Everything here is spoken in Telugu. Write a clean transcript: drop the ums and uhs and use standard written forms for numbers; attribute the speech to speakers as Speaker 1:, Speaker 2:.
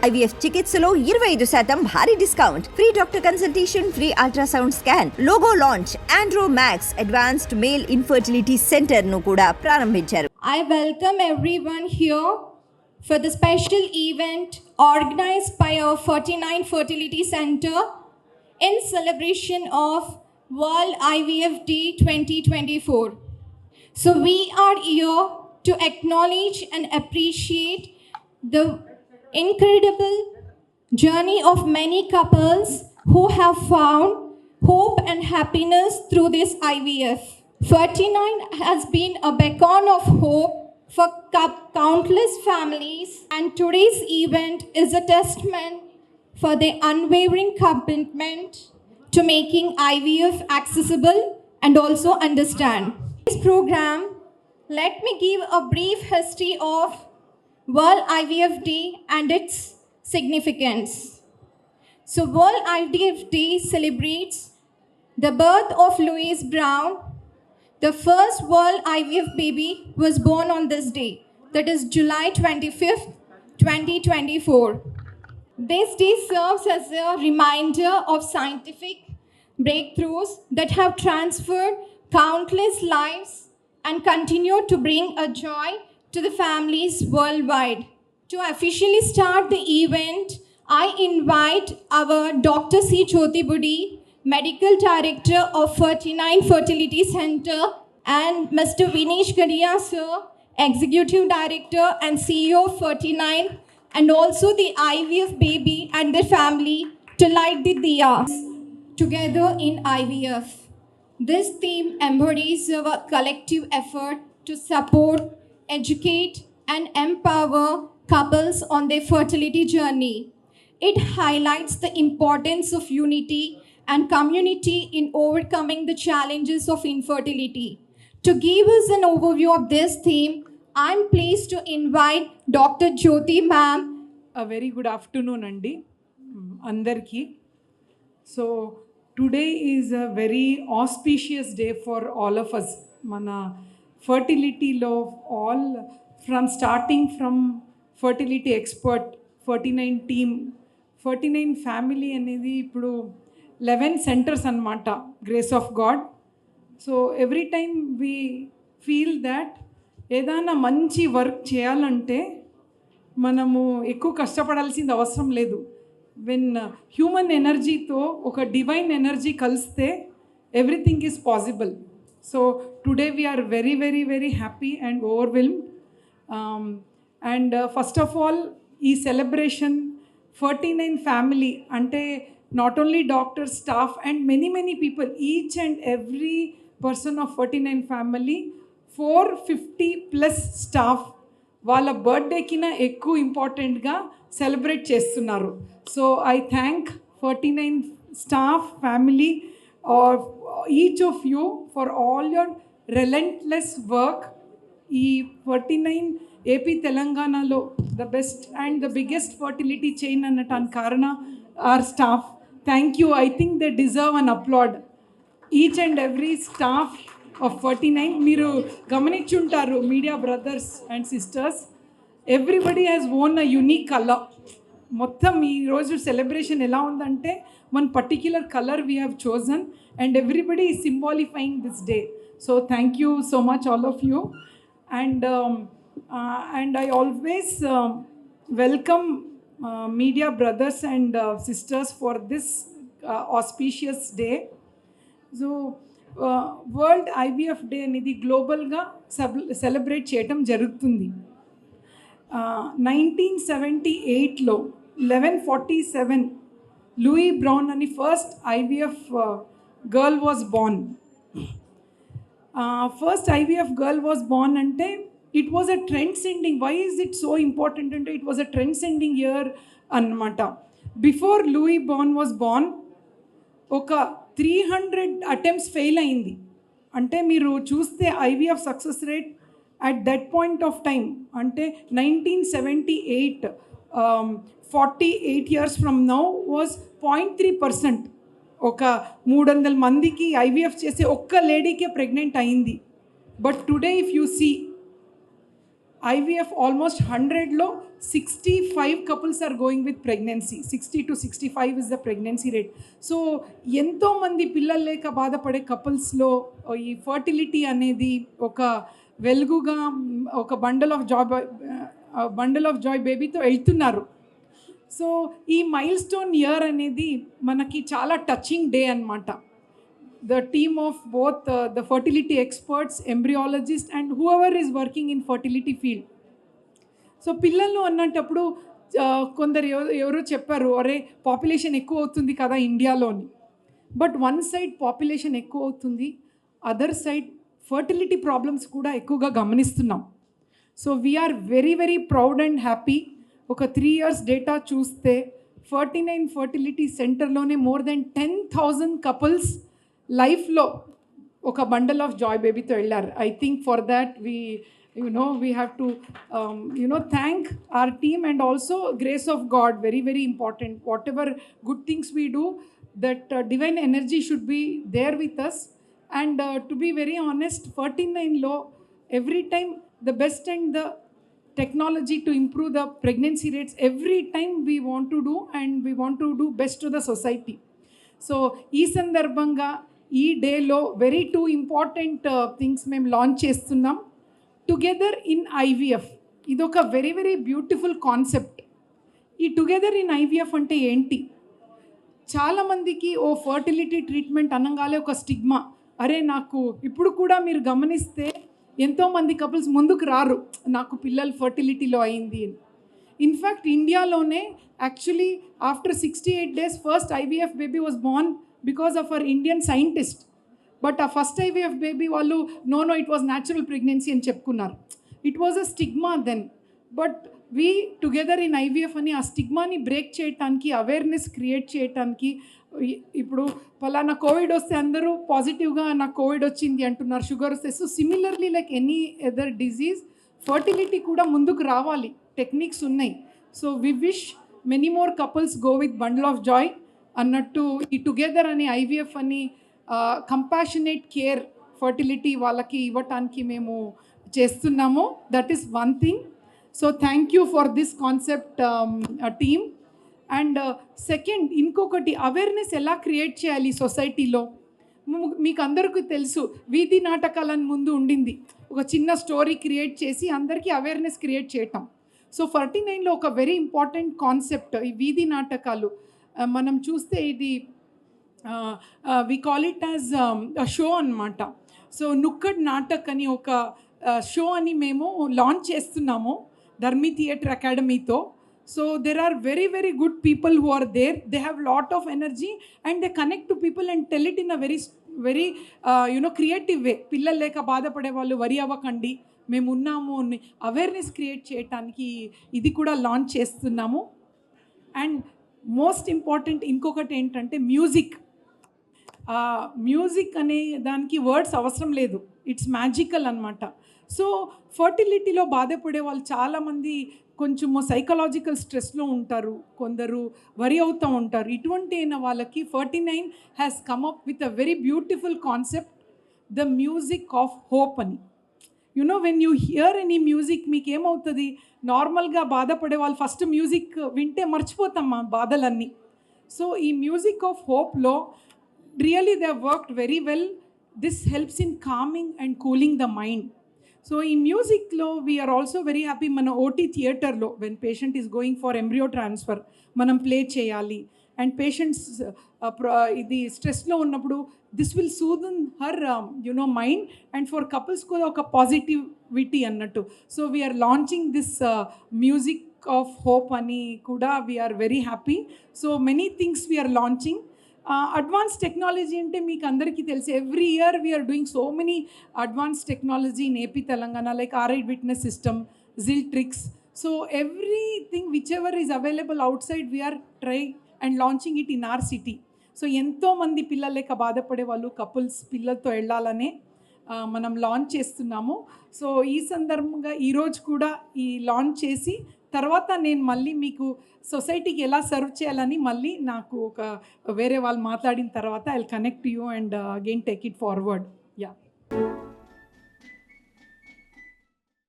Speaker 1: IVF చికిత్సలో 25% భారీ discount, free doctor consultation, free ultrasound scan, logo launch, Andro max advanced male infertility centre ను కూడా ప్రారంభించారు.
Speaker 2: I welcome everyone here for the special event organized by our 49 Fertility Center in celebration of World IVF Day 2024. So we are here to acknowledge and appreciate the incredible journey of many couples who have found hope and happiness through this IVF. 49 has been a beacon of hope for countless families, and today's event is a testament for their unwavering commitment to making IVF accessible and also understand. This program, let me give a brief history of World IVF Day and its significance. So World IVF Day celebrates the birth of Louise Brown. The first World IVF baby was born on this day, that is July 25th, 2024. This day serves as a reminder of scientific breakthroughs that have transferred countless lives and continue to bring a joy to the families worldwide. To officially start the event, I invite our Dr. C. Jyoti Budi, Medical Director of 49 Fertility Center, and Mr. Vinesh Gadia, sir, Executive Director and CEO of 49, and also the IVF baby and their family to light the diyas together in IVF. This theme embodies our collective effort to support, educate, and empower couples on their fertility journey. It highlights the importance of unity and community in overcoming the challenges of infertility. To give us an overview of this theme, I'm pleased to invite Dr. Jyoti ma'am.
Speaker 3: A very good afternoon, Andi. Andarki. So today is a very auspicious day for all of us. Mana fertility law, all from starting from fertility expert, 49 team, 49 family అనేది ఇప్పుడు 11 centers అన్నమాట, grace of God. So every time we feel that ఏదైనా మంచి వర్క్ చేయాలంటే మనము ఎక్కువ కష్టపడాల్సింది అవసరం లేదు. వెన్ హ్యూమన్ ఎనర్జీతో ఒక డివైన్ ఎనర్జీ కలిస్తే everything is possible. So today we are very very very happy and overwhelmed. And first of all ఈ సెలబ్రేషన్ 49 ఫ్యామిలీ అంటే not only doctors, staff and many people, each and every person of 49 family, 450+ staff వాళ్ళ బర్త్డేకిన ఎక్కువ ఇంపార్టెంట్గా సెలబ్రేట్ చేస్తున్నారు. So I thank 49 staff family or each of you for all your relentless work. ఈ 49 ఏపీ తెలంగాణలో the best and the biggest fertility chain అన్నటానికి కారణ our staff. Thank you. I think they deserve an applause, each and every staff of 49. మీరు గమనించుంటారు media brothers and sisters, everybody has own a unique colour. మొత్తం ఈరోజు సెలబ్రేషన్ ఎలా ఉందంటే one particular colour we have chosen and everybody is symbolifying this day. So thank you so much all of you. And I always welcome media brothers and sisters for this auspicious day. So world IVF day అనేది గ్లోబల్గా సెలబ్రేట్ చేయటం జరుగుతుంది. 1978లో 1147 లూయి బ్రౌన్ అని first IVF girl was born. First IVF girl was born అంటే it was a trendsetting. Why is it so important అంటే it was a trendsetting year అన్నమాట. Before Louis Brown was born ఒక 300 అటెంప్ట్స్ ఫెయిల్ అయింది. అంటే మీరు చూస్తే IVF success rate at that point of time అంటే 1978, 48 years ఫ్రమ్ నౌ వాజ్ 0.3%. ఒక 300 మందికి IVF చేసే ఒక్క లేడీకే ప్రెగ్నెంట్ అయింది. But today if you see IVF almost 100లో 65 couples are going with pregnancy. 60 to 65 is the pregnancy rate. So ఎంతోమంది పిల్లలు లేక బాధపడే కపుల్స్లో ఈ ఫర్టిలిటీ అనేది ఒక వెలుగుగా ఒక బండల్ ఆఫ్ జాయ్ బేబీతో వెళ్తున్నారు. సో ఈ మైల్ స్టోన్ ఇయర్ అనేది మనకి చాలా టచింగ్ డే అన్నమాట. The team of both the fertility experts, embryologists and whoever is working in fertility field. So పిల్లలు అన్నప్పుడు కొందరు ఎవరో చెప్పారు, అరే పాపులేషన్ ఎక్కువ అవుతుంది కదా ఇండియాలోని. బట్ వన్ సైడ్ పాపులేషన్ ఎక్కువ అవుతుంది, అదర్ సైడ్ ఫర్టిలిటీ ప్రాబ్లమ్స్ కూడా ఎక్కువగా గమనిస్తున్నాం. So we are very very proud and happy. ఒక 3 years డేటా చూస్తే 49 ఫర్టిలిటీ సెంటర్లోనే మోర్ దెన్ 10,000 కపుల్స్ లైఫ్లో ఒక బండల్ ఆఫ్ జాయ్ బేబీతో వెళ్ళారు. I think for that we have to thank our team and also grace of God. Very very important. Whatever good things we do, that divine energy should be there with us. And to be very honest, 49లో every time the best and the technology to improve the pregnancy rates every time we want to do, and we want to do best to the society. So ee sandarbhanga ee day lo very two important things mem launch chestunnam together in IVF. idoka very very beautiful concept. ee together in IVF ante enti, చాలా మందికి ఓ ఫర్టిలిటీ ట్రీట్మెంట్ అనగానే ఒక స్టిగ్మా. అరే నాకు ఇప్పుడు కూడా మీరు గమనిస్తే ఎంతోమంది కపుల్స్ ముందుకు రారు, నాకు పిల్లలు ఫర్టిలిటీలో అయింది అని. ఇన్ఫ్యాక్ట్ ఇండియాలోనే actually after 68 days first IVF baby was born because of our Indian scientist. But ఆ ఫస్ట్ IVF బేబీ వాళ్ళు know it was natural pregnancy అని చెప్పుకున్నారు. It was a stigma then. But we together in IVF అని ఆ స్టిగ్మాని బ్రేక్ చేయటానికి, అవేర్నెస్ క్రియేట్ చేయటానికి, ఇప్పుడు పలానా కోవిడ్ వస్తే అందరూ పాజిటివ్గా నాకు కోవిడ్ వచ్చింది అంటున్నారు, షుగర్ వస్తే. So similarly like any other disease, fertility కూడా ముందుకు రావాలి, టెక్నిక్స్ ఉన్నాయి. So we wish many more couples go with bundle of joy అన్నట్టు. ఈ టుగెదర్ అని IVF అని కంపాషనేట్ కేర్ ఫర్టిలిటీ వాళ్ళకి ఇవ్వటానికి మేము చేస్తున్నాము. That is one thing. So thank you for this concept team. And second, ఇంకొకటి అవేర్నెస్ ఎలా క్రియేట్ చేయాలి సొసైటీలో. మీకు అందరికీ తెలుసు, వీధి నాటకాలని ముందు ఉండింది, ఒక చిన్న స్టోరీ క్రియేట్ చేసి అందరికీ అవేర్నెస్ క్రియేట్ చేయటం. సో 49లో ఒక వెరీ ఇంపార్టెంట్ కాన్సెప్ట్ ఈ వీధి నాటకాలు. మనం చూస్తే ఇది we call it as show అన్నమాట. సో నుక్కడ్ నాటక్ అని ఒక షో అని మేము లాంచ్ చేస్తున్నాము ధర్మి థియేటర్ అకాడమీతో. So there are very very good people who are there. They have lot of energy and they connect to people and tell it in a very creative way. పిల్లలు లేక బాధపడే వాళ్ళు వరి అవ్వకండి, మేము ఉన్నాము అని అవేర్నెస్ క్రియేట్ చేయడానికి ఇది కూడా లాంచ్ చేస్తున్నాము. అండ్ మోస్ట్ ఇంపార్టెంట్ ఇంకొకటి ఏంటంటే మ్యూజిక్. మ్యూజిక్ అనే దానికి వర్డ్స్ అవసరం లేదు, ఇట్స్ మ్యాజికల్ అనమాట. సో ఫర్టిలిటీలో బాధపడే వాళ్ళు చాలామంది కొంచెము సైకలాజికల్ స్ట్రెస్లో ఉంటారు, కొందరు వరి అవుతూ ఉంటారు. ఇటువంటి అయిన వాళ్ళకి 49 has come up with a very beautiful concept, the music of hope అని. When you hear any music మీకు ఏమవుతుంది, నార్మల్గా బాధపడే వాళ్ళు ఫస్ట్ మ్యూజిక్ వింటే మర్చిపోతాం మా బాధలన్నీ. సో ఈ మ్యూజిక్ ఆఫ్ హోప్లో really they worked very well. This helps in calming and cooling the mind. So ఈ మ్యూజిక్లో వీఆర్ ఆల్సో వెరీ హ్యాపీ. మన OT థియేటర్లో when patient is going for embryo transfer మనం ప్లే చేయాలి. అండ్ పేషెంట్స్ ఇది స్ట్రెస్లో ఉన్నప్పుడు this will soothen her mind. And for couples కూడా ఒక పాజిటివిటీ అన్నట్టు. So we are launching this music of hope అని కూడా we are very happy. So many things we are launching. Advance technology అంటే మీకు అందరికీ తెలుసు, every year we are doing so many advance technology in AP Telangana, like RI witness system, Ziltrix. So everything which ever is available outside we are try and launching it in our city. సో ఎంతోమంది పిల్లలు లేక బాధపడే వాళ్ళు కపుల్స్ పిల్లలతో వెళ్ళాలనే మనం లాంచ్ చేస్తున్నాము. సో ఈ సందర్భంగా ఈరోజు కూడా ఈ లాంచ్ చేసి తర్వాత నేను మళ్ళీ మీకు సొసైటీకి ఎలా సర్వ్ చేయాలని మళ్ళీ నాకు ఒక వేరే వాళ్ళు మాట్లాడిన తర్వాత I will connect you and again take it forward. Yeah.